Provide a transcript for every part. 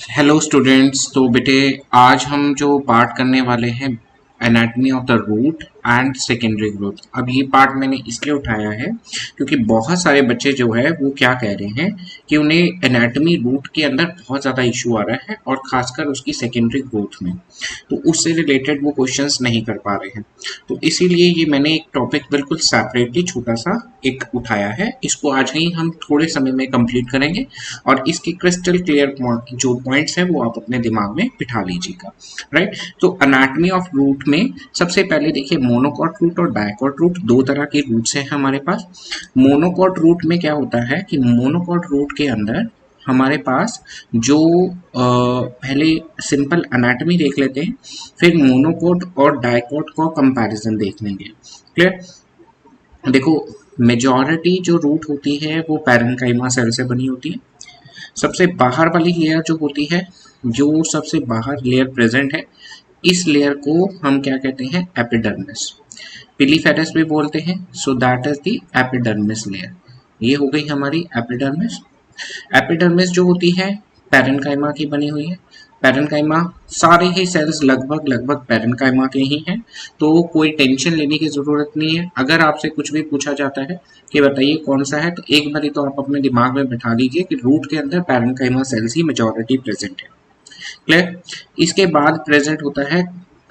Hello students. तो बेटे आज हम जो पार्ट करने वाले हैं anatomy of the root and secondary growth. अब ये पार्ट मैंने इसलिए उठाया है क्योंकि बहुत सारे बच्चे जो है वो क्या कह रहे हैं कि उन्हें एनाटॉमी रूट के अंदर बहुत ज़्यादा इशू आ रहा है और खासकर उसकी सेकेंडरी ग्रोथ में, तो उससे रिलेटेड वो क्वेश्चंस नहीं कर पा रहे हैं। तो इसीलिए ये मैंने एक टॉपिक बिल्कुल सेपरेटली छोटा सा एक उठाया है, इसको आज ही हम थोड़े समय में कंप्लीट करेंगे और इसके क्रिस्टल क्लियर जो पॉइंट्स हैं वो आप अपने दिमाग में बिठा लीजिएगा। राइट, तो एनाटॉमी ऑफ रूट में सबसे पहले देखिए मोनोकॉट रूट और डायकॉट रूट, दो तरह के रूट्स हैं हमारे पास। मोनोकॉट रूट में क्या होता है कि मोनोकॉट रूट के अंदर हमारे पास जो पहले सिंपल एनाटॉमी देख लेते हैं, फिर मोनोकॉट और डायकॉट का कंपैरिजन देख लेंगे। क्लियर? देखो, मेजॉरिटी जो रूट होती है वो पैरेन्काइमा सेल से बनी होती है। सबसे बाहर वाली लेयर जो होती है, जो सबसे बाहर लेयर प्रेजेंट है, इस लेयर को हम क्या कहते हैं? एपिडर्मिस। पिलीफेरस भी बोलते हैं। सो that is the epidermis layer. ये हो गई हमारी एपिडर्मिस। एपिडर्मिस जो होती है पैरेन्काइमा की बनी हुई है। पैरेन्काइमा सारे ही सेल्स लगभग लगभग पैरेन्काइमा के ही हैं, तो कोई टेंशन लेने की ज़रूरत नहीं है। अगर आपसे कुछ भी पूछा जाता है कि बताइए कौन सा है, तो एक बारी तो आप अपने दिमाग में बिठा लीजिए कि रूट के अंदर पैरेन्काइमा सेल्स ही मेजॉरिटी प्रेजेंट है। क्लियर? इसके बाद प्रेजेंट होता है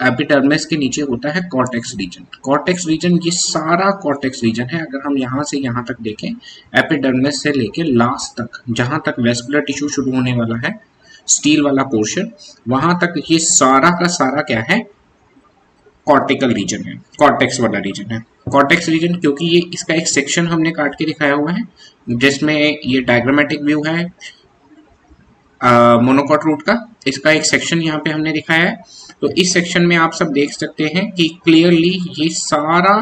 एपिडर्मिस के नीचे होता है कॉर्टेक्स रीजन। कॉर्टेक्स रीजन, ये सारा कॉर्टेक्स रीजन है। अगर हम यहाँ से यहाँ तक देखें, एपिडर्मिस से लेके लास्ट तक, जहां तक वेस्कुलर टिश्यू शुरू होने वाला है, स्टील वाला पोर्शन, वहां तक ये सारा का सारा क्या है? कॉर्टिकल रीजन है, कॉर्टेक्स वाला रीजन है। कॉर्टेक्स रीजन क्योंकि ये इसका एक सेक्शन हमने काट के दिखाया हुआ है, जिसमें ये डायग्रामेटिक व्यू है मोनोकॉट रूट का। इसका एक सेक्शन यहाँ पे हमने दिखाया है। तो इस सेक्शन में आप सब देख सकते हैं कि क्लियरली ये सारा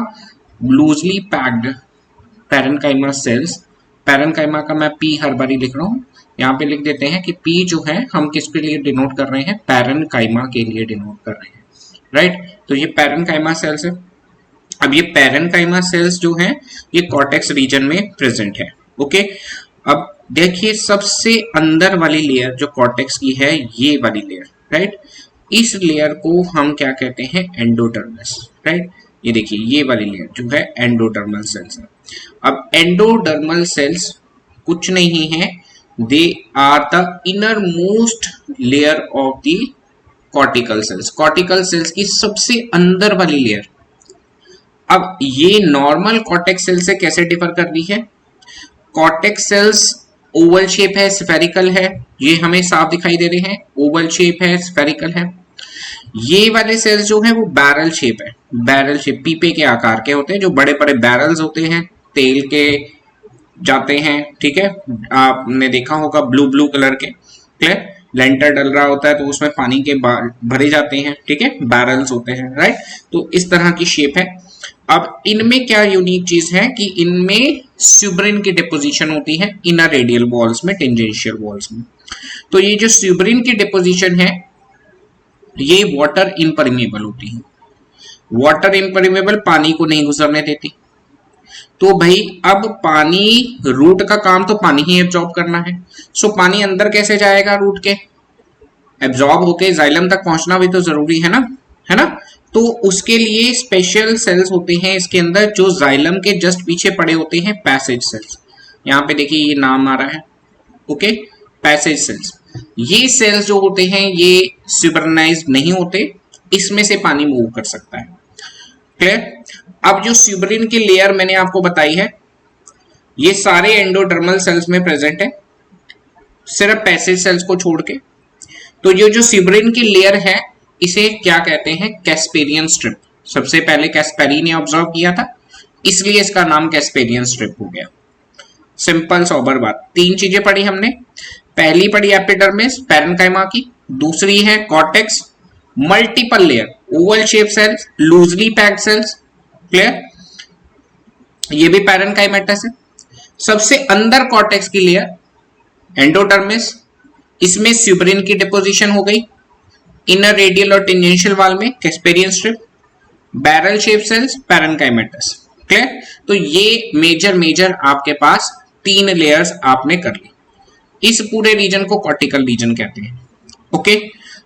loosely packed parenchyma sales, parenchyma का मैं पी हर बारी लिख रहा हूँ, यहाँ पे लिख देते हैं कि पी जो है हम किसके लिए डिनोट कर रहे हैं? पैरेन्काइमा के लिए डिनोट कर रहे हैं। राइट, तो ये पैरेन्काइमा सेल्स है। अब ये पैरेन्काइमा सेल्स जो हैं ये कॉर्टेक्स रीजन में प्रेजेंट है। ओके, अब देखिए सबसे अंदर वाली लेयर जो कॉर्टेक्स की है, ये वाली लेयर, राइट, इस लेयर को हम क्या कहते हैं? एंडोडर्मिस। राइट, ये देखिए ये वाली लेयर जो है एंडोडर्मल सेल्स है। अब एंडोडर्मल सेल्स कुछ नहीं है, they are the innermost layer of the cortical cells. Cortical cells की सबसे अंदर वाली लेयर। अब ये नॉर्मल कॉर्टेक्स सेल से कैसे डिफर कर रही है? कॉर्टेक्स सेल्स ओवल शेप है, स्फेरिकल है, ये हमें साफ दिखाई दे रहे हैं, ओवल शेप है, स्फेरिकल है। ये वाले सेल्स जो है वो बैरल शेप है, बैरल शेप, पीपे के आकार के होते हैं, जो बड़े बड़े बैरल्स होते हैं, तेल के जाते हैं। ठीक है, आपने देखा होगा ब्लू ब्लू कलर के। क्लियर? लेंटर डल रहा होता है तो उसमें पानी के भरे जाते हैं। ठीक है, बैरल्स होते हैं। राइट, तो इस तरह की शेप है। अब इनमें क्या यूनिक चीज है कि इनमें स्यूब्रिन की डिपोजिशन होती है इनर रेडियल वॉल्स में, टेंजेंशियल वॉल्स में। तो ये जो स्यूब्रिन की डिपोजिशन है ये वाटर इम्परमेबल होती है। वाटर इम्परमेबल, पानी को नहीं गुजरने देती। तो भाई अब पानी, रूट का काम तो पानी ही एब्जॉर्ब करना है। सो पानी अंदर कैसे जाएगा? रूट के एब्जॉर्ब होके जाइलम तक पहुंचना भी तो जरूरी है ना, है ना? तो उसके लिए स्पेशल सेल्स होते हैं इसके अंदर, जो जाइलम के जस्ट पीछे पड़े होते हैं, पैसेज सेल्स। यहाँ पे देखिए ये नाम आ रहा है। Okay, passage sales. ये सेल्स जो होते हैं ये स्यूबरनाइज्ड नहीं होते, इसमें से पानी मूव कर सकता है। क्लियर? अब जो स्यूबरिन की लेयर मैंने आपको बताई है, ये सारे एंडोडर्मल सेल्स में प्रेजेंट है, सिर्फ पैसेज सेल्स को छोड़ के। तो ये जो स्यूबरिन की लेयर है इसे क्या कहते हैं? Casparian strip. सबसे पहले कैस्पेरी ने ऑब्जर्व किया था, इसलिए इसका नाम कैस्पेरियन स्ट्रिप हो गया। सिंपल सोबर बात। तीन चीजें पढ़ी हमने। पहली पढ़ी एपिडर्मिस पैरेन्काइमा की, दूसरी है cortex, multiple layer, oval shape cells, loosely packed cells. Clear? ये भी पैरेन्काइमेटस है। सबसे अंदर कॉर्टेक्स की लेयर एंडोडर्मिस, इसमें स्यूबरिन की डिपोजिशन हो गई इनर रेडियल और टेंजेंशियल वॉल में, Casparian strip, barrel shape cells, parenchymatous. Clear? तो ये मेजर आपके पास तीन लेयर्स आपने कर ली। इस पूरे रीजन को कॉर्टिकल रीजन कहते हैं। ओके,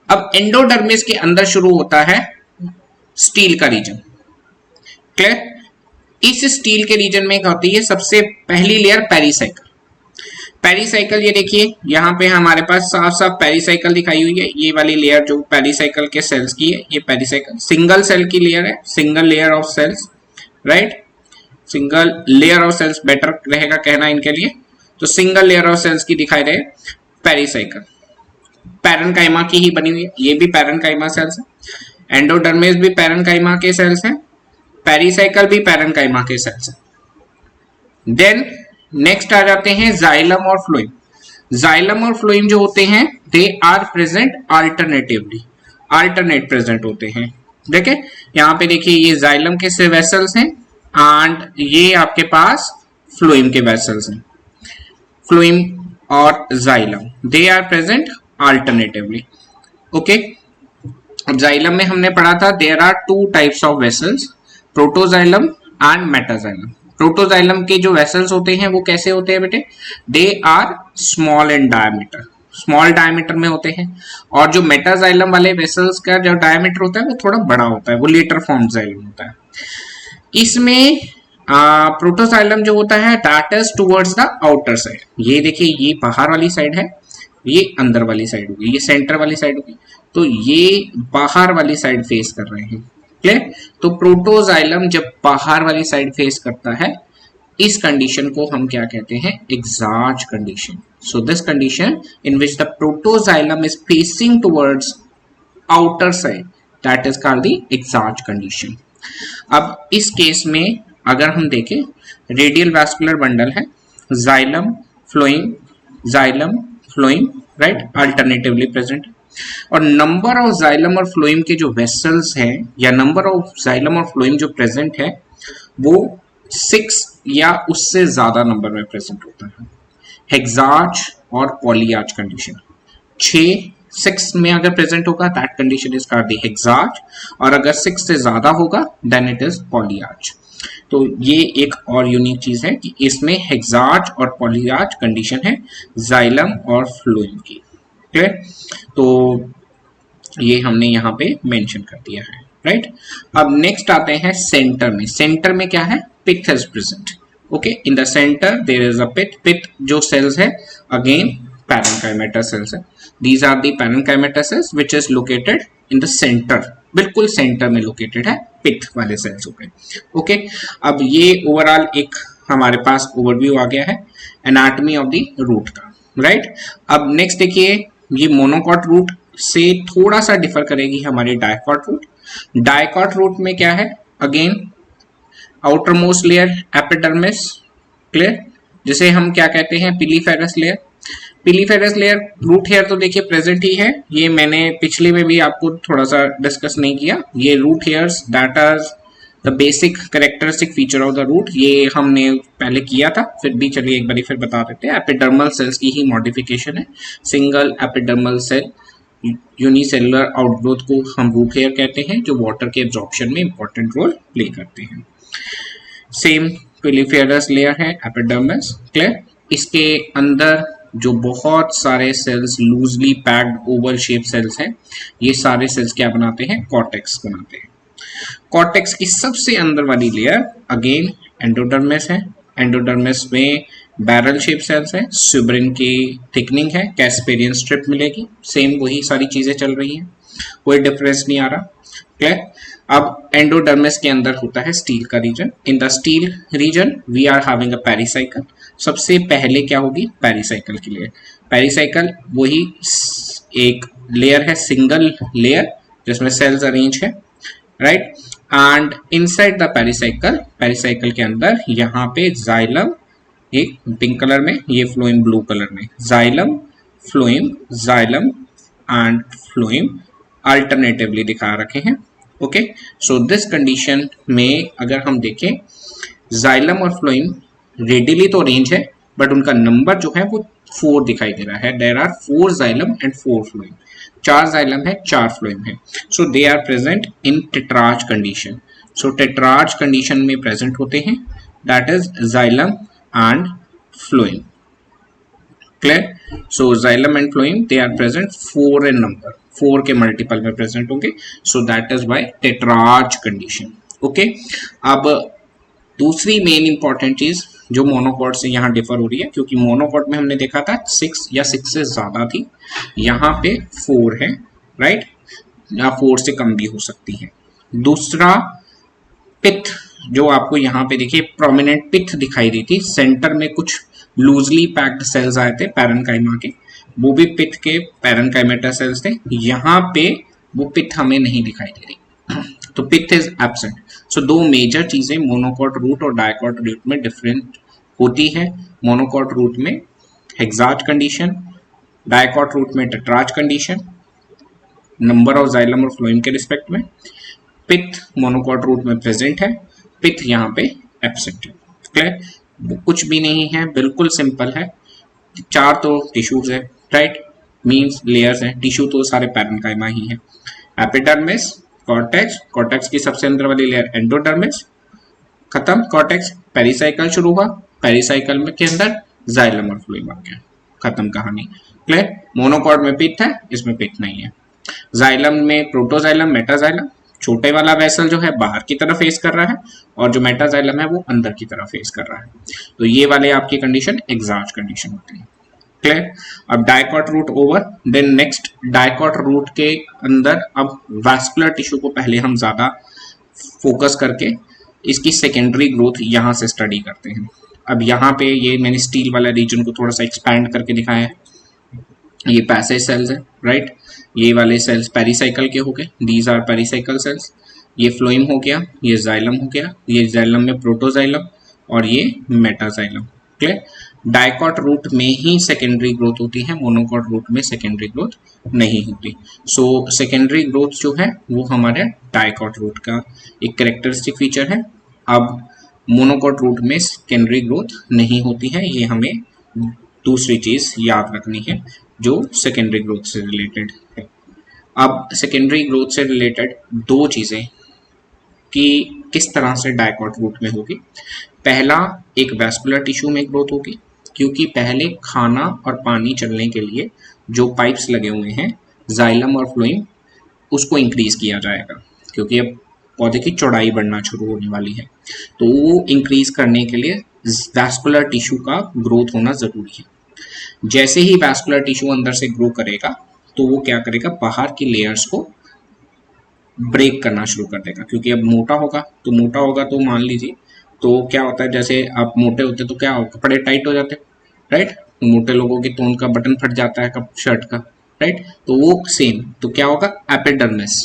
अब एंडोडर्मिस के अंदर शुरू होता है स्टील का रीजन। क्लियर? इस स्टील के रीजन में क्या होती है, सबसे पहली लेयर पेरीसाइकिल। पेरीसाइकिल ये देखिए यहाँ पे हमारे पास साफ साफ पेरीसाइकिल दिखाई हुई है। ये वाली लेयर जो पेरीसाइकिल के सेल्स की है, ये पेरीसाइकिल सिंगल सेल की लेयर है, single layer of cells, right? Single layer of cells better रहेगा कहना इनके लिए। तो सिंगल लेयर ऑफ सेल्स की दिखाई दे पेरीसाइकिल, पैरेनकाइमा की ही बनी हुई है। ये भी पैरेनकाइमा सेल्स है, एंडोडर्मिस भी पैरेनकाइमा के सेल्स हैं, पेरीसाइकिल भी पैरेनकाइमा के सेल्स हैं। देन नेक्स्ट आ जाते हैं जाइलम और फ्लोएम। जाइलम और फ्लोएम जो होते हैं they are present alternatively, alternate present होते हैं। देखे यहाँ पे देखिए ये जाइलम के से वेसल्स हैं एंड ये आपके पास फ्लोएम के वेसल्स हैं। फ्लोएम और xylem they are present alternatively. Okay, अब जाइलम में हमने पढ़ा था there are two types of vessels, protoxylem and metaxylem. Protoxylem के जो वेसल्स होते हैं वो कैसे होते हैं बेटे, they are small in diameter, small diameter में होते हैं। और जो मेटाजाइलम वाले वेसल्स का जो डायमीटर होता है वो थोड़ा बड़ा होता है, वो लेटर फॉर्म जाइलम होता है। इसमें प्रोटोजाइलम जो होता है that is towards the outer side. ये देखिए ये बाहर वाली साइड है, ये अंदर वाली साइड होगी, ये सेंटर वाली साइड होगी, तो ये बाहर वाली साइड फेस कर रहे हैं। क्लियर? तो प्रोटोजाइलम जब बाहर वाली साइड फेस करता है, इस कंडीशन को हम क्या कहते हैं, exarch condition. So this condition in which the protoxylem is facing towards outer side, that is called the exarch condition. अब इस केस में अगर हम देखें, रेडियल वैस्कुलर बंडल है, xylem phloem, xylem phloem, right, alternatively present. और number of xylem और phloem के जो वेसल्स हैं या नंबर ऑफ जाइलम और फ्लोइम जो प्रेजेंट है वो 6 या उससे ज्यादा नंबर में प्रेजेंट होता है। हेक्सार्ज और पॉलीआर्च कंडीशन 6 में अगर प्रेजेंट होगा that condition is called the hexarch, और अगर 6 से ज्यादा होगा देन इट इज पॉलीआर्च। तो ये एक और यूनिक चीज है कि इसमें हेक्सार्ज और पॉलीआर्च कंडीशन है जाइलम और फ्लोइम की। क्लियर? तो ये हमने यहाँ पे मेंशन कर दिया है, राइट? अब नेक्स्ट आते हैं सेंटर में। सेंटर में क्या है, pith is present. Okay, in the centre there is a pith. Pith जो सेल्स है अगेन पैरेनकाइमेटा सेल्स है। These are the parenchymatous cells which is located in the centre, बिल्कुल सेंटर में लोकेटेड है पिथ वाले सेल्स। ओके, अब ये overall एक हमारे पास ओवरव्यू आ गया है एनाटॉमी ऑफ द रूट का, राइट? अब नेक्स्ट देखिए, ये मोनोकॉट रूट से थोड़ा सा डिफर करेगी हमारी डायकॉट रूट। डायकॉट रूट में क्या है, again outer most layer epidermis, clear, जिसे हम क्या कहते हैं, पिलीफेरस लेयर। पिलीफेरस लेयर रूट हेयर तो देखिए प्रेजेंट ही है, ये मैंने पिछले में भी आपको थोड़ा सा डिस्कस नहीं किया। ये root hairs that are the basic characteristic feature of the root, ये हमने पहले किया था, फिर भी चलिए एक बार फिर बता देते हैं। एपिडर्मल सेल्स की ही मॉडिफिकेशन है, single epidermal cell unicellular outgrowth को हम रूट हेयर कहते हैं, जो वाटर के एब्जॉर्प्शन में इंपॉर्टेंट रोल प्ले करते हैं। सेम पिलीफेरस लेयर है एपिडर्मिस, क्लियर? इसके अंदर जो बहुत सारे cells loosely packed oval shape cells हैं, ये सारे सेल्स क्या बनाते हैं, कॉर्टेक्स बनाते हैं। कॉर्टेक्स की सबसे अंदर वाली लेयर अगेन एंडोडर्मिस है। एंडोडर्मिस में बैरल शेप सेल्स है, सुब्रिन की थिकनिंग है, कैस्पेरियन स्ट्रिप मिलेगी, सेम वही सारी चीजें चल रही हैं, कोई डिफरेंस नहीं आ रहा। क्लियर? अब एंडोडर्मिस के अंदर होता है स्टील का region. In the stele region we are having a pericycle. सबसे पहले क्या होगी, पेरीसाइकिल की लेयर। पेरीसाइकिल वही एक लेयर है, सिंगल लेयर जिसमें सेल्स अरेंज है, right? And inside the pericycle, pericycle के अंदर यहाँ पे जाइलम, एक पिंक कलर में, ये फ्लोएम ब्लू कलर में, xylem phloem, xylem and phloem alternatively दिखा रखे हैं। ओके, सो दिस कंडीशन में अगर हम देखें, जाइलम और फ्लोएम रेडियली तो अरेंज है बट उनका नंबर जो है वो 4 दिखाई दे रहा है। There are 4 xylem and 4 phloem, 4 xylem है 4 फ्लोएम है। So they are present in tetrarch condition. So tetrarch condition में प्रेजेंट होते हैं, that is xylem and phloem. Clear. So xylem and phloem they are present 4 in number, 4 के multiple में present होंगे, सो that is by tetrarch condition. Okay, अब दूसरी main important चीज जो मोनोकॉट से यहाँ डिफर हो रही है, क्योंकि मोनोकॉट में हमने देखा था 6 या 6 से ज्यादा थी, यहाँ पे 4 है, राइट, या 4 से कम भी हो सकती है। दूसरा पिथ, जो आपको यहाँ पे देखिए प्रोमिनेंट पिथ दिखाई दी थी, सेंटर में कुछ लूजली पैक्ड सेल्स आए थे पैरेन्काइमा के, वो भी पिथ के पैरेन्काइमेटा सेल्स थे। यहाँ पे वो पिथ हमें नहीं दिखाई दे रही, तो पिथ इज एब्सेंट। सो दो मेजर चीजें मोनोकॉट रूट और डायकॉट रूट में डिफरेंट होती है। मोनोकॉट रूट में हेक्सार्च कंडीशन, डायकॉट रूट में टेट्रार्च कंडीशन, नंबर ऑफ जाइलम और फ्लोएम के रिस्पेक्ट में। पिथ मोनोकॉट रूट में प्रेजेंट है, पिथ यहाँ पे एब्सेंट है। क्लियर, कुछ भी नहीं है, बिल्कुल सिंपल है। 4 तो टिश्यूज है, राइट, मींस लेयर्स हैं, टिश्यू तो सारे पैरेन्काइमा ही है। एपिडर्मिस, कॉर्टेक्स, कॉर्टेक्स की सबसे अंदर वाली लेयर एंडोडर्मिस, खत्म कॉर्टेक्स, पेरिसाइकल शुरू हुआ, पेरिसाइकल में के अंदर जाइलम और फ्लोएम आ गया, खत्म कहानी। क्लियर, मोनोकॉट में पिथ है, इसमें पिथ नहीं है। जाइलम में प्रोटोजाइलम, मेटाजाइलम, छोटे वाला वेसल जो है बाहर की तरफ फेस कर रहा है और जो मेटाजाइलम है वो अंदर की तरफ फेस कर रहा है। तो ये वाले आपकी कंडीशन एक्सार्च कंडीशन होती है। क्लियर, अब dicot root over, then next dicot root के अंदर अब वैस्कुलर टिश्यू को पहले हम ज्यादा फोकस करके इसकी सेकेंडरी ग्रोथ यहाँ से स्टडी करते हैं। अब यहाँ पे ये मैंने स्टील वाला रीजन को थोड़ा सा एक्सपैंड करके दिखाया है। ये पैसेज सेल्स है, राइट, ये वाले सेल्स पेरिसाइकल के हो गए, दीज आर पेरिसाइकल सेल्स। ये फ्लोएम हो गया, ये जाइलम हो गया, ये जाइलम में प्रोटोजाइलम और ये मेटाजाइलम। क्लियर, डायकॉट रूट में ही सेकेंडरी ग्रोथ होती है, मोनोकॉट रूट में सेकेंडरी ग्रोथ नहीं होती। सो सेकेंडरी ग्रोथ जो है वो हमारे डायकॉट रूट का एक कैरेक्टरिस्टिक फीचर है। अब मोनोकॉट रूट में सेकेंडरी ग्रोथ नहीं होती है, ये हमें दूसरी चीज याद रखनी है जो सेकेंडरी ग्रोथ से रिलेटेड है। अब सेकेंडरी ग्रोथ से रिलेटेड दो चीजें कि किस तरह से डायकॉट रूट में होगी। पहला, एक वैस्कुलर टिश्यू में ग्रोथ होगी, क्योंकि पहले खाना और पानी चलने के लिए जो पाइप्स लगे हुए हैं जाइलम और फ्लोएम, उसको इंक्रीज किया जाएगा, क्योंकि अब पौधे की चौड़ाई बढ़ना शुरू होने वाली है, तो वो इंक्रीज करने के लिए वैस्कुलर टिश्यू का ग्रोथ होना जरूरी है। जैसे ही वैस्कुलर टिश्यू अंदर से ग्रो करेगा तो वो क्या करेगा, बाहर की लेयर्स को ब्रेक करना शुरू कर देगा, क्योंकि अब मोटा होगा तो मान लीजिए, तो क्या होता है, जैसे आप मोटे होते तो क्या होगा, कपड़े टाइट हो जाते, राइट, मोटे लोगों की तो उनका बटन फट जाता है कब शर्ट का, राइट, तो वो सेम, तो क्या होगा, एपिडर्मिस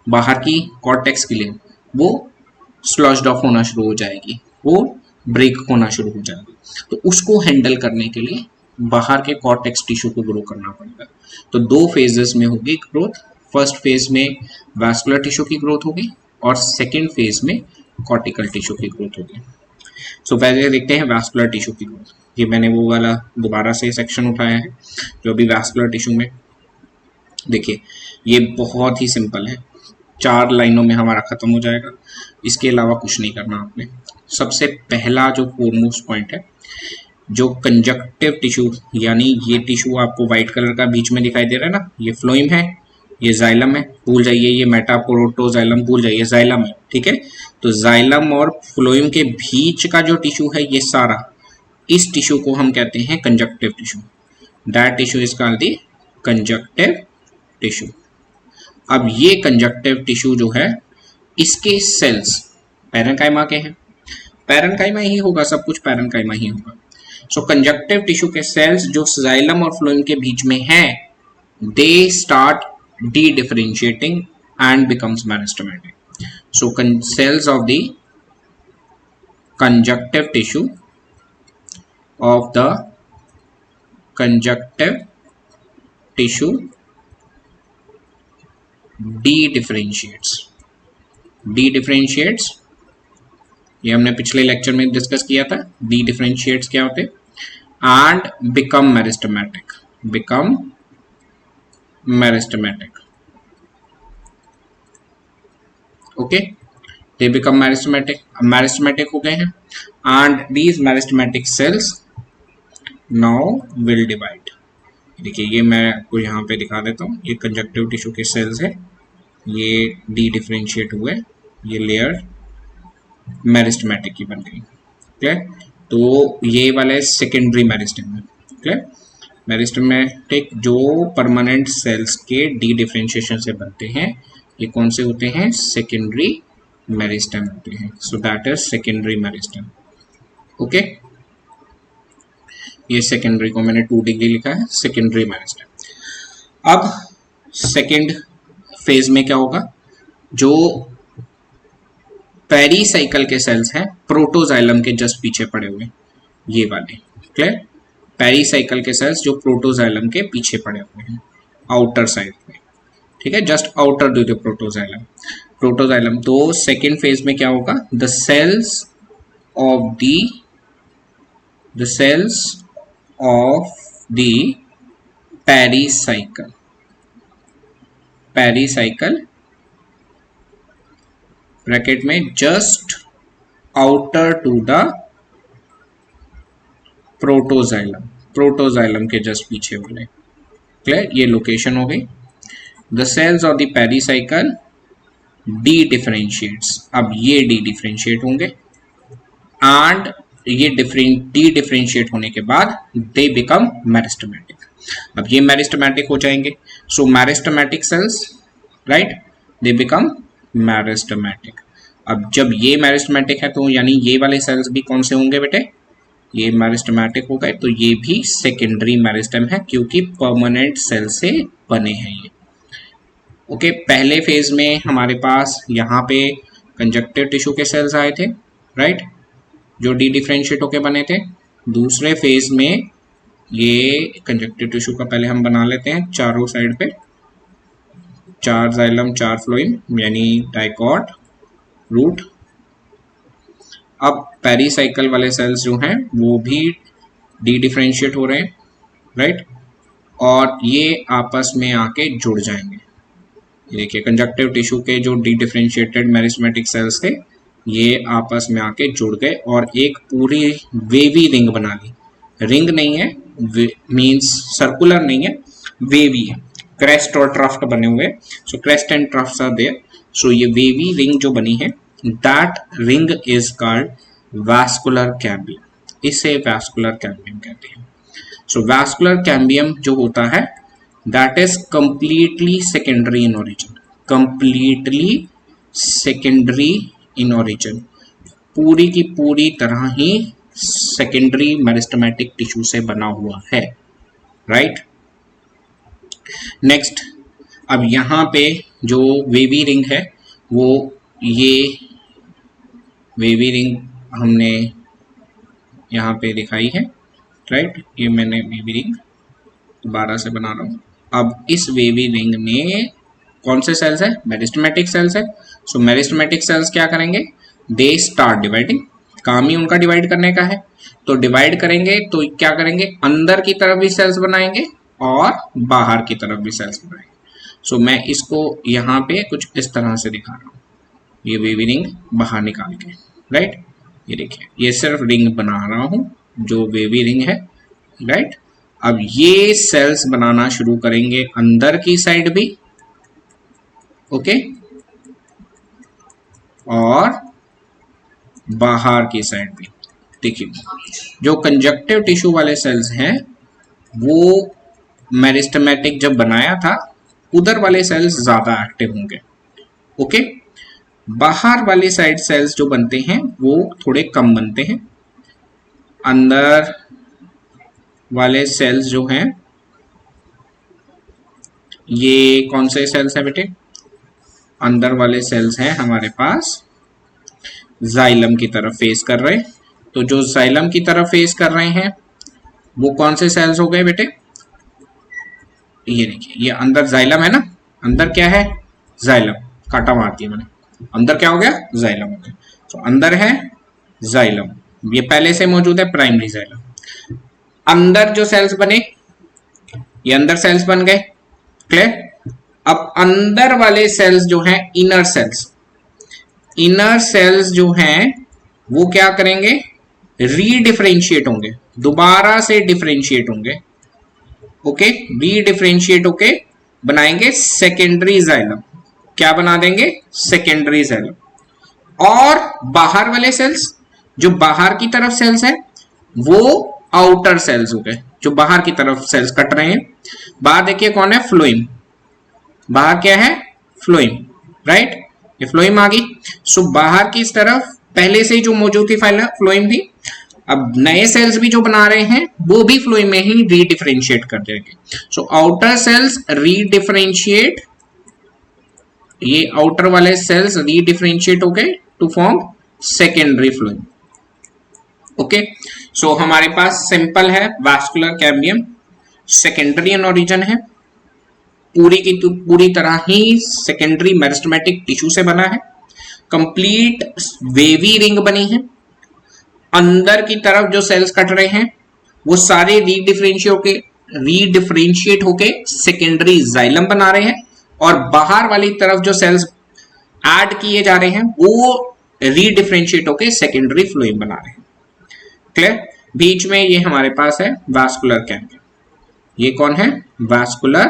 बाहर की कॉर्टेक्स की लेयर वो स्लॉज्ड ऑफ होना शुरू हो जाएगी, वो ब्रेक होना शुरू हो जाएगी। तो उसको हैंडल करने के लिए बाहर के कॉर्टेक्स टिश्यू को ग्रो करना पड़ेगा। तो दो फेजेस में होगी ग्रोथ, फर्स्ट फेज में वैस्कुलर टिश्यू की ग्रोथ होगी और सेकेंड फेज में कॉर्टिकल टिश्यू की ग्रोथ होगी। सो पहले देखते हैं वैस्कुलर टिश्यू की ग्रोथ। ये मैंने वो वाला दोबारा से सेक्शन उठाया है जो अभी वैस्कुलर टिश्यू में, देखिए ये बहुत ही सिंपल है, 4 लाइनों में हमारा खत्म हो जाएगा, इसके अलावा कुछ नहीं करना आपने। सबसे पहला जो फोरमोस्ट पॉइंट है, जो कंजक्टिव टिश्यू, यानी ये टिश्यू आपको व्हाइट कलर का बीच में दिखाई दे रहा है ना, ये फ्लोएम है, ये जाइलम है, भूल जाइए ये मेटाप्रोटोजाइलम, भूल जाइए जाइलम है, ठीक है। तो जाइलम और फ्लोएम के बीच का जो टिश्यू है ये सारा, इस टिश्यू को हम कहते हैं conjunctive tissue. That tissue is called the conjunctive tissue. अब ये कंजक्टिव टिश्यू जो है, इसके सेल्स पैरेन्काइमा के हैं, पैरेन्काइमा ही होगा, सब कुछ पैरेन्काइमा ही होगा। सो कंजक्टिव टिश्यू के सेल्स जो जाइलम और फ्लोएम के बीच में हैं, they start D differentiating and becomes meristematic. So cells of the conjunctive tissue of the conjunctive tissue de-differentiates, ये हमने पिछले लेक्चर में डिस्कस किया था, de-differentiates क्या होते हैं, and become meristematic, okay, they become meristematic हो गए हैं, and these meristematic cells now will divide. देखिए ये मैं आपको यहाँ पे दिखा देता हूँ, ये कंजक्टिव टिश्यू के सेल्स है, ये डी डिफरेंशिएट हुए, ये लेयर मेरिस्टेमेटिक की बन गई। ठीक है, तो ये वाला है सेकेंडरी मेरिस्टेम है। ठीक है, मेरिस्टेमेटिक जो परमानेंट सेल्स के डी डिफरेंशिएशन से बनते हैं, ये कौन से होते हैं? सेकेंडरी मेरिस्टेम होते हैं। सो that is secondary meristem. Okay, ये सेकेंडरी को मैंने 2 डिग्री लिखा है, सेकेंडरी मेरिस्टेम। अब सेकेंड फेज में क्या होगा? जो पेरीसाइकिल के सेल्स हैं प्रोटोजाइलम के जस्ट पीछे पड़े हुए, ये वाले, क्लियर? पेरीसाइकिल के सेल्स जो प्रोटोजाइलम के पीछे पड़े हुए हैं आउटर साइड में, ठीक है, just outer to the protoxylem. तो सेकेंड फेज में क्या होगा? The cells of the pericycle bracket में just outer to the protoxylem के जस्ट पीछे वाले, क्लियर? ये लोकेशन हो गई। The cells of the pericycle dedifferentiates, अब ये डी डिफरेंशिएट होंगे एंड ये डी डिफरेंशिएट होने के बाद दे बिकम मेरिस्टेमेटिक। अब ये मेरिस्टेमेटिक हो जाएंगे, so meristematic cells, right, they become meristematic. अब जब ये मेरिस्टेमेटिक है तो यानी ये वाले सेल्स भी कौन से होंगे बेटे? ये मेरिस्टेमेटिक हो गए, तो ये भी सेकेंडरी मेरिस्टेम है क्योंकि परमानेंट सेल से बने हैं ये। ओके, पहले फेज में हमारे पास यहाँ पे कंजक्टिव टिश्यू के सेल्स आए थे, राइट, जो डी डिफरेंशिएट होके बने थे। दूसरे फेज में ये कंजक्टिव टिश्यू का पहले हम बना लेते हैं चारों साइड पे, 4 जाइलम 4 फ्लोएम यानी डाइकॉट रूट। अब पेरीसाइकिल वाले सेल्स जो हैं वो भी डी डिफरेंशिएट हो रहे हैं, राइट, और ये आपस में आके जुड़ जाएंगे। देखिए कंजक्टिव टिश्यू के जो डी डिफरेंशिएटेड मेरिस्टेमेटिक सेल्स थे ये आपस में आके जुड़ गए और एक पूरी वेवी रिंग बना ली। रिंग नहीं है, मींस सर्कुलर नहीं है, वेवी है, क्रेस्ट और ट्रफ्ट बने हुए, सो क्रेस्ट एंड ट्रफ्ट्स आर देयर। सो ये वेवी रिंग जो बनी है, that ring is called vascular cambium, इसे वैस्कुलर कैम्बियम कहते हैं। सो वैस्कुलर कैम्बियम जो होता है that is completely secondary in origin, completely secondary in origin, पूरी की पूरी तरह ही सेकेंडरी मेरिस्टेमेटिक टिश्यू से बना हुआ है, राइट। नेक्स्ट, अब यहाँ पे जो वेवी रिंग है वो ये वेवी रिंग हमने यहाँ पे दिखाई है, राइट, ये मैंने वेवी रिंग दोबारा से बना रहा हूँ। अब इस वेवी रिंग में कौन से सेल्स है? मेरिस्टेमेटिक सेल्स है। सो मेरिस्टेमेटिक सेल्स क्या करेंगे? दे स्टार्ट डिवाइडिंग, काम ही उनका डिवाइड करने का है। तो डिवाइड करेंगे तो क्या करेंगे? अंदर की तरफ भी सेल्स बनाएंगे और बाहर की तरफ भी सेल्स बनाएंगे। सो मैं इसको यहाँ पे कुछ इस तरह से दिखा रहा हूँ, ये वेवी रिंग बाहर निकाल के, राइट, ये देखिए ये सिर्फ रिंग बना रहा हूँ जो वेवी रिंग है, राइट। अब ये सेल्स बनाना शुरू करेंगे अंदर की साइड भी, ओके, और बाहर की साइड भी। देखिए जो कंजक्टिव टिश्यू वाले सेल्स हैं वो मेरिस्टेमेटिक जब बनाया था उधर वाले सेल्स ज्यादा एक्टिव होंगे, ओके। बाहर वाले साइड सेल्स जो बनते हैं वो थोड़े कम बनते हैं। अंदर वाले सेल्स जो हैं ये कौन से सेल्स हैं बेटे? अंदर वाले सेल्स हैं हमारे पास जाइलम की तरफ फेस कर रहे हैं। तो जो जाइलम की तरफ फेस कर रहे हैं वो कौन से सेल्स हो गए बेटे? ये देखिए ये अंदर जाइलम है ना, अंदर क्या है? जाइलम, काटा मार दिया मैंने, अंदर क्या हो गया? जाइलम हो गया। तो अंदर है जाइलम, ये पहले से मौजूद है प्राइमरी जाइलम। अंदर जो सेल्स बने ये अंदर सेल्स बन गए, क्लियर। अब अंदर वाले सेल्स जो हैं इनर सेल्स जो हैं वो क्या करेंगे? रीडिफरेंशिएट होंगे, दोबारा से डिफरेंशिएट होंगे, ओके, री डिफरेंशिएट होके बनाएंगे सेकेंडरी जाइलम। क्या बना देंगे? Secondary xylem. और बाहर वाले सेल्स, जो बाहर की तरफ सेल्स है वो आउटर सेल्स हो गए, जो बाहर की तरफ सेल्स कट रहे हैं। बाहर देखिए कौन है? फ्लोएम। बाहर क्या है? फ्लोएम, राइट, ये फ्लोएम आ गई। सो बाहर की इस तरफ पहले से जो मौजूद थी फाइल फ्लोएम भी, अब नए सेल्स भी जो बना रहे हैं वो भी फ्लोएम में ही रीडिफरेंशिएट कर देंगे। सो आउटर सेल्स रीडिफरेंशिएट, ये आउटर वाले सेल्स रीडिफरेंशिएट हो गए to form secondary phloem. Okay, so हमारे पास सिंपल है vascular cambium, secondary in origin है, पूरी की पूरी तरह ही सेकेंडरी मेरिस्टेमेटिक टिश्यू से बना है, कंप्लीट वेवी रिंग बनी है। अंदर की तरफ जो सेल्स कट रहे हैं वो सारे रीडिफरेंशिएट होके सेकेंडरी जाइलम बना रहे हैं, और बाहर वाली तरफ जो सेल्स ऐड किए जा रहे हैं वो रीडिफरेंशिएट होके सेकेंडरी फ्लोएम बना रहे हैं। क्लियर? बीच में ये हमारे पास है वास्कुलर कैम्बियम। ये कौन है? Vascular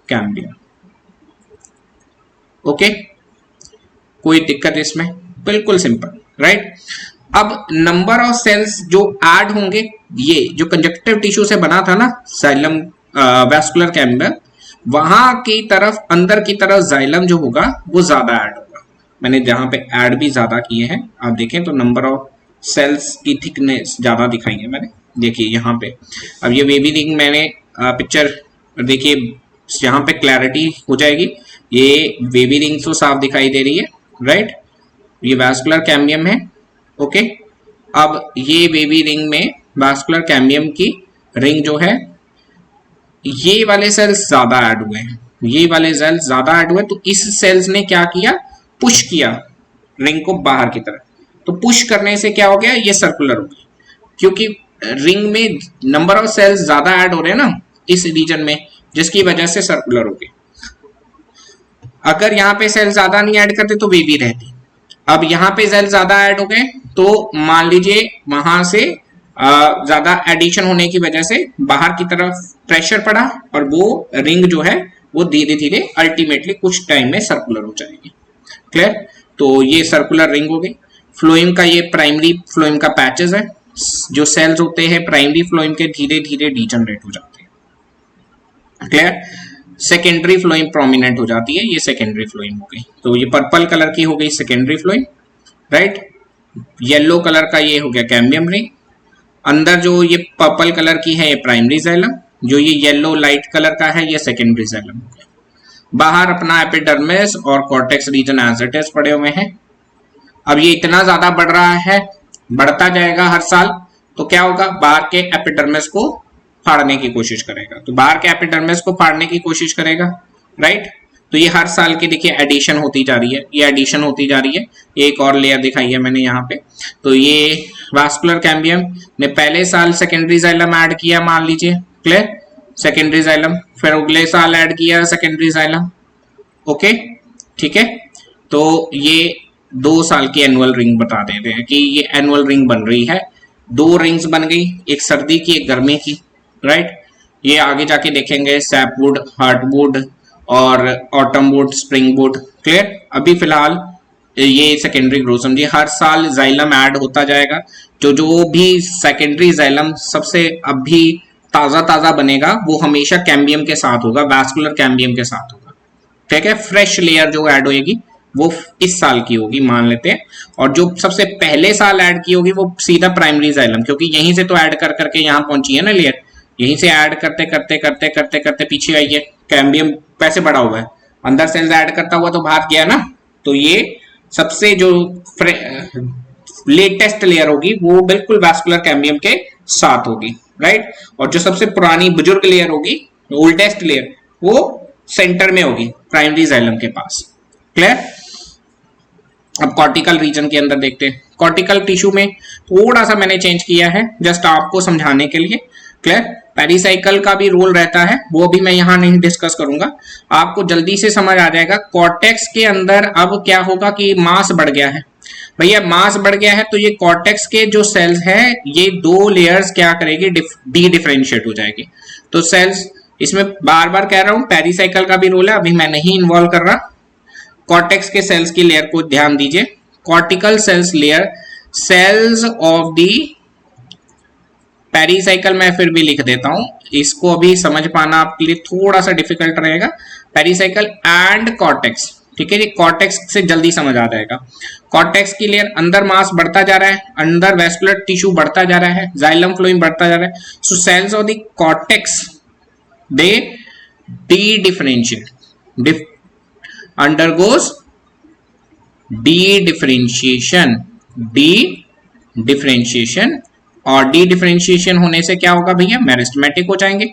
cambium. ओके, कोई दिक्कत इसमें? बिल्कुल सिंपल, राइट। अब नंबर ऑफ सेल्स जो ऐड होंगे, ये जो कंजक्टिव टिश्यू से बना था ना जाइलम, वास्कुलर कैम्बियम, वहां की तरफ अंदर की तरफ जाइलम जो होगा वो ज्यादा ऐड होगा। मैंने जहां पे ऐड भी ज्यादा किए हैं आप देखें तो नंबर ऑफ सेल्स की थिकनेस ज्यादा दिखाई है मैंने, देखिए यहाँ पे। अब ये वेवी रिंग मैंने पिक्चर देखिए, यहाँ पे क्लैरिटी हो जाएगी, ये वेवी रिंग तो साफ दिखाई दे रही है, राइट। ये वास्कुलर कैम्बियम है, ओके। अब ये वेवी रिंग में वास्कुलर कैम्बियम की रिंग जो है, ये वाले सेल्स ज्यादा ऐड हुए हैं, ये वाले सेल्स ज्यादा ऐड हुए, तो इस सेल्स ने क्या किया? पुश किया रिंग को बाहर की तरफ। तो पुश करने से क्या हो गया? ये सर्कुलर हो गई, क्योंकि रिंग में नंबर ऑफ सेल्स ज्यादा ऐड हो रहे हैं ना इस रीजन में, जिसकी वजह से सर्कुलर हो गई। अगर यहाँ पे सेल ज्यादा नहीं ऐड करते तो वेवी रहती। अब यहाँ पे सेल ज्यादा ऐड हो गए तो मान लीजिए वहां से ज्यादा एडिशन होने की वजह से बाहर की तरफ प्रेशर पड़ा, और वो रिंग जो है वो धीरे धीरे अल्टीमेटली कुछ टाइम में सर्कुलर हो जाएगी। क्लियर? तो ये सर्कुलर रिंग हो गई। फ्लोएम का ये प्राइमरी फ्लोएम का पैचेस है, जो सेल्स होते हैं प्राइमरी फ्लोएम के धीरे धीरे डीजनरेट हो जाते हैं। क्लियर? सेकेंडरी फ्लोएम प्रोमिनेंट हो जाती है, ये सेकेंडरी फ्लोएम हो गई। तो ये पर्पल कलर की हो गई secondary phloem, right. Yellow colour का ये हो गया कैम्बियम रिंग। अंदर जो ये पर्पल कलर की है ये प्राइमरी जाइलम, जो ये येलो लाइट कलर का है ये सेकेंडरी जाइलम हो गया। बाहर अपना एपिडर्मिस और cortex region as it is पड़े हुए हैं। अब ये इतना ज्यादा बढ़ रहा है, बढ़ता जाएगा हर साल, तो क्या होगा? बाहर के एपिडर्मिस को फाड़ने की कोशिश करेगा, तो बाहर के एपिडर्मिस को फाड़ने की कोशिश करेगा, राइट। तो ये हर साल की देखिए एडिशन होती जा रही है, ये एडिशन होती जा रही है। एक और लेयर दिखाई है मैंने यहाँ पे। तो ये वास्कुलर कैम्बियम ने पहले साल सेकेंडरी जाइलम ऐड किया, मान लीजिए, क्लियर, सेकेंडरी जाइलम, फिर अगले साल ऐड किया सेकेंडरी जाइलम, ओके, ठीक है। तो ये 2 साल की एनुअल रिंग बता देते हैं कि ये एनुअल रिंग बन रही है। 2 रिंग्स बन गई, एक सर्दी की एक गर्मी की, राइट। ये आगे जाके देखेंगे सैपवुड, हार्टवुड और autumn would, spring would, clear. अभी फिलहाल ये सेकेंडरी ग्रोथ समझिए, हर साल जाइलम ऐड होता जाएगा। जो भी सेकेंडरी जाइलम सबसे अभी ताजा बनेगा वो हमेशा कैम्बियम के साथ होगा, वास्कुलर कैम्बियम के साथ होगा, ठीक है। फ्रेश लेयर जो ऐड होगी वो इस साल की होगी मान लेते हैं, और जो सबसे पहले साल ऐड की होगी वो सीधा प्राइमरी जाइलम, क्योंकि यहीं से तो ऐड कर करके यहाँ पहुंची है ना लेयर, यहीं से ऐड करते करते करते करते करते पीछे आई है। कैम्बियम पैसे बड़ा हुआ है, अंदर सेल्स ऐड करता हुआ तो भाग गया ना। तो ये सबसे जो लेटेस्ट लेयर होगी वो बिल्कुल वास्कुलर कैम्बियम के साथ होगी, राइट। और जो सबसे पुरानी बुजुर्ग लेयर होगी, ओल्डेस्ट लेयर, वो सेंटर में होगी प्राइमरी जाइलम के पास, क्लियर। अब कॉर्टिकल रीजन के अंदर देखते हैं। कॉर्टिकल टिश्यू में थोड़ा सा मैंने चेंज किया है जस्ट आपको समझाने के लिए, क्लियर। पेरिसाइकिल का भी रोल रहता है, वो भी मैं यहाँ नहीं डिस्कस करूंगा, आपको जल्दी से समझ आ जाएगा। कॉर्टेक्स के अंदर अब क्या होगा कि मास बढ़ गया है, भैया मास बढ़ गया है तो ये कॉर्टेक्स के जो सेल्स है ये दो लेयर्स क्या करेगी, डी डिफरेंशिएट हो जाएगी। तो सेल्स इसमें बार बार कह रहा हूं पेरिसाइकिल का भी रोल है, अभी मैं नहीं इन्वॉल्व कर रहा। कॉर्टेक्स के सेल्स की लेयर को ध्यान दीजिए, cortical cells layer, cells of the pericycle मैं फिर भी लिख देता हूं, इसको अभी समझ पाना आपके लिए थोड़ा सा डिफिकल्ट रहेगा। पेरिसाइकिल एंड कॉर्टेक्स, ठीक है जी, कॉर्टेक्स से जल्दी समझ आ जाएगा। कॉर्टेक्स की लेयर अंदर मास बढ़ता जा रहा है, अंदर वेस्कुलर टिश्यू बढ़ता जा रहा है, जाइलम फ्लोइम बढ़ता जा रहा है। So cells of the cortex they dedifferentiate, undergoes dedifferentiation, dedifferentiation, और डी डिफरेंशिएशन होने से क्या होगा भैया, मेरिस्टेमेटिक हो जाएंगे।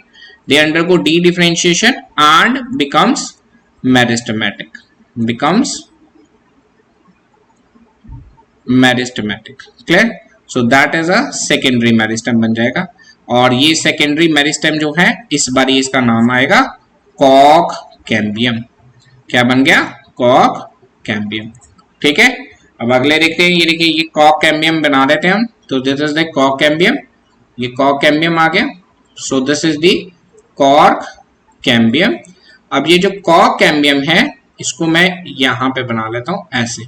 They undergo dedifferentiation and becomes meristematic, becomes meristematic. Clear? So that is a secondary meristem बन जाएगा। और ये सेकेंडरी मेरिस्टेम जो है इस बार इसका नाम आएगा कॉक कैम्बियम। क्या बन गया? कॉक कैम्बियम। ठीक है, अब अगले देखते हैं। ये देखिए, ये कॉक कैम्बियम बना देते हैं हम। तो दिस इज द कॉक कैम्बियम, ये कॉक कैम्बियम आ गया। So this is the cork cambium. अब ये जो कॉक कैम्बियम है इसको मैं यहां पे बना लेता हूं ऐसे।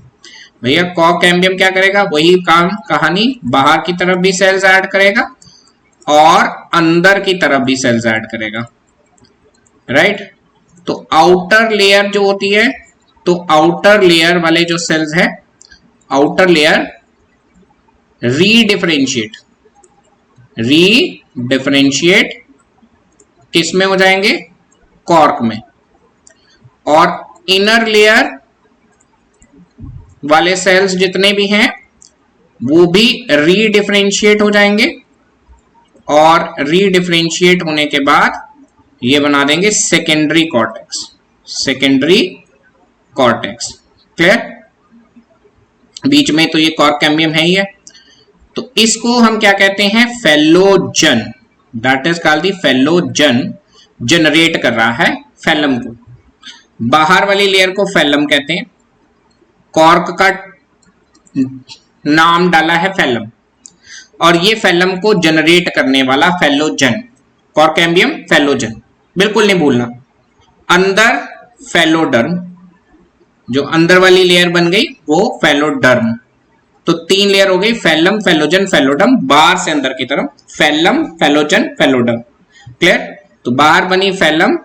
भैया कॉक कैम्बियम क्या करेगा, वही काम कहानी, बाहर की तरफ भी सेल्स ऐड करेगा और अंदर की तरफ भी सेल्स ऐड करेगा, राइट। तो आउटर लेयर जो होती है, तो आउटर लेयर वाले जो सेल्स है, आउटर लेयर रीडिफरेंशिएट किस में हो जाएंगे, कॉर्क में। और इनर लेयर वाले सेल्स जितने भी हैं वो भी रीडिफरेंशिएट हो जाएंगे, और रीडिफरेंशिएट होने के बाद ये बना देंगे secondary cortex, secondary cortex. Clear? बीच में तो ये कॉर्क कैम्बियम है ही है। तो इसको हम क्या कहते हैं, phellogen, that is called the phellogen. Generate कर रहा है फेलम को, बाहर वाली लेयर को फेलम कहते हैं, कॉर्क का नाम डाला है फेलम, और ये फेलम को जनरेट करने वाला फेलोजन, कॉर्क कैम्बियम फेलोजन, बिल्कुल नहीं भूलना। अंदर फेलोडर्म, जो अंदर वाली लेयर बन गई वो फेलोडर्म। तो तीन लेयर हो गई, फेलम, फेलोजन, फेलोडर्म, बाहर से अंदर की तरफ फेलम, फेलोजन, फेलोडर्म। क्लियर? तो बाहर बनी फेलम,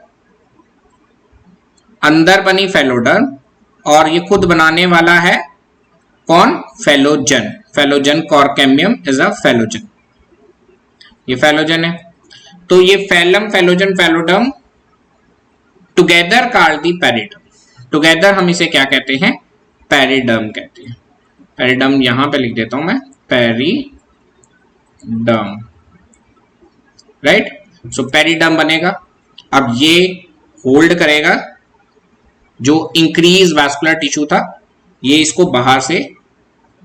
अंदर बनी फेलोडर्म, और ये खुद बनाने वाला है कौन, phellogen. Phellogen, cork cambium is a phellogen, ये फेलोजन है। तो ये phellem, phellogen, phelloderm together called the periderm. Together हम इसे क्या कहते हैं, पेरिडर्म कहते हैं। पेरिडर्म यहां पे लिख देता हूं मैं, पेरिडर्म, राइट। सो पेरिडर्म बनेगा। अब ये होल्ड करेगा जो इंक्रीज वैस्कुलर टिश्यू था, ये इसको बाहर से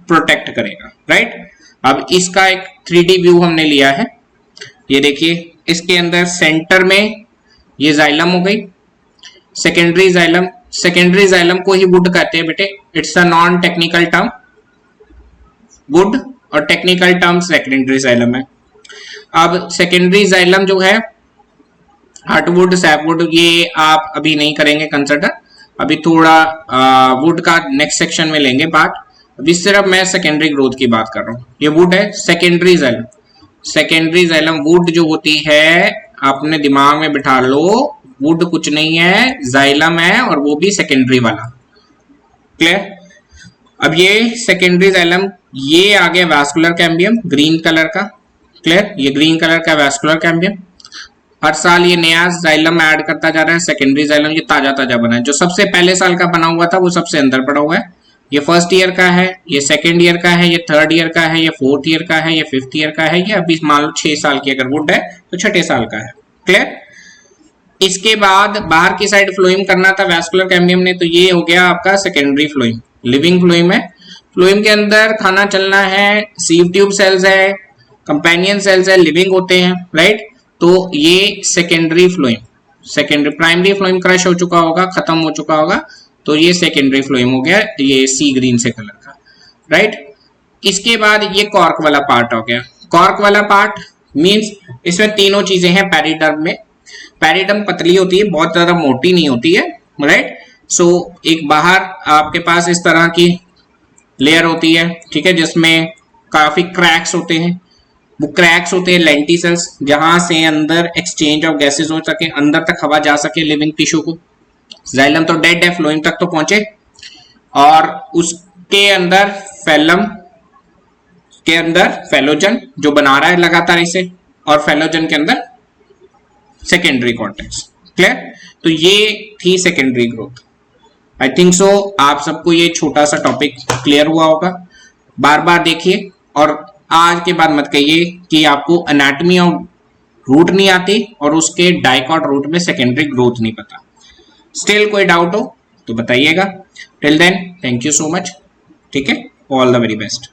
प्रोटेक्ट करेगा, राइट। अब इसका एक 3D व्यू हमने लिया है। ये देखिए, इसके अंदर सेंटर में ये जाइलम हो गई, सेकेंडरी जाइलम। सेकेंडरी जाइलम को ही वुड कहते हैं बेटे, it's a non technical term, would, और टेक्निकल टर्म सेकेंडरी जाइलम है। अब सेकेंडरी जाइलम जो है, हार्टवुड, सैपवुड, ये आप अभी नहीं करेंगे कंसिडर, अभी थोड़ा वुड का नेक्स्ट सेक्शन में लेंगे बात। अभी सिर्फ मैं सेकेंडरी ग्रोथ की बात कर रहा हूँ। ये वुड है, secondary xylem. Secondary xylem would जो होती है, आपने दिमाग में बिठा लो, वुड कुछ नहीं है, जाइलम है, और वो भी सेकेंडरी वाला। क्लियर? अब ये सेकेंडरी जाइलम, ये आ गया वैस्कुलर कैम्बियम ग्रीन कलर का। क्लियर? ये ग्रीन कलर का वैस्कुलर कैम्बियम। हर साल ये नया जाइलम ऐड करता जा रहा है। सेकेंडरी जाइलम ये ताजा ताजा बना है, जो सबसे पहले साल का बना हुआ था वो सबसे अंदर पड़ा हुआ है। ये फर्स्ट ईयर का है, ये सेकेंड ईयर का है, ये थर्ड ईयर का है, ये फोर्थ ईयर का है, ये फिफ्थ ईयर का है, ये अभी मान लो 6 साल की अगर वुड है तो 6ठे साल का है। क्लियर? इसके बाद बाहर की साइड फ्लोइम करना था वैस्कुलर कैम्बियम ने, तो ये हो गया आपका सेकेंडरी फ्लोइम, लिविंग फ्लोइम है। फ्लोइम के अंदर खाना चलना है, सीव ट्यूब सेल्स है, कंपेनियन सेल्स है, लिविंग होते हैं, राइट। तो ये secondary phloem, secondary, primary phloem crush हो चुका होगा, खत्म हो चुका होगा, तो ये सेकेंडरी फ्लोइम हो गया, ये सी ग्रीन से कलर का। राइट। इसके बाद ये कॉर्क वाला पार्ट हो गया। कॉर्क वाला पार्ट मींस इसमें तीनों चीजें हैं पेरिडर्म में। पेरिडर्म पतली होती है, बहुत ज्यादा मोटी नहीं होती है, राइट। सो एक बाहर आपके पास इस तरह की लेयर होती है, ठीक है, जिसमें काफी क्रैक्स होते हैं। वो क्रैक्स होते हैं लेंटिसल्स, जहां से अंदर एक्सचेंज ऑफ गैसेस हो सके, अंदर तक हवा जा सके लिविंग टिश्यू को। जाइलम तो डेड है, फ्लोएम तक तो पहुंचे। और उसके अंदर फेलम के अंदर फेलोजन जो बना रहा है लगातार इसे, और फेलोजन के अंदर सेकेंडरी कॉर्टेक्स। क्लियर? तो ये थी secondary growth. I think so आप सबको ये छोटा सा टॉपिक क्लियर हुआ होगा। बार बार देखिए और आज के बाद मत कहिए कि आपको एनाटॉमी ऑफ रूट नहीं आती और उसके डाइकॉट रूट में सेकेंडरी ग्रोथ नहीं पता। स्टिल कोई डाउट हो तो बताइएगा। Till then thank you so much, ठीक है, ऑल द वेरी बेस्ट।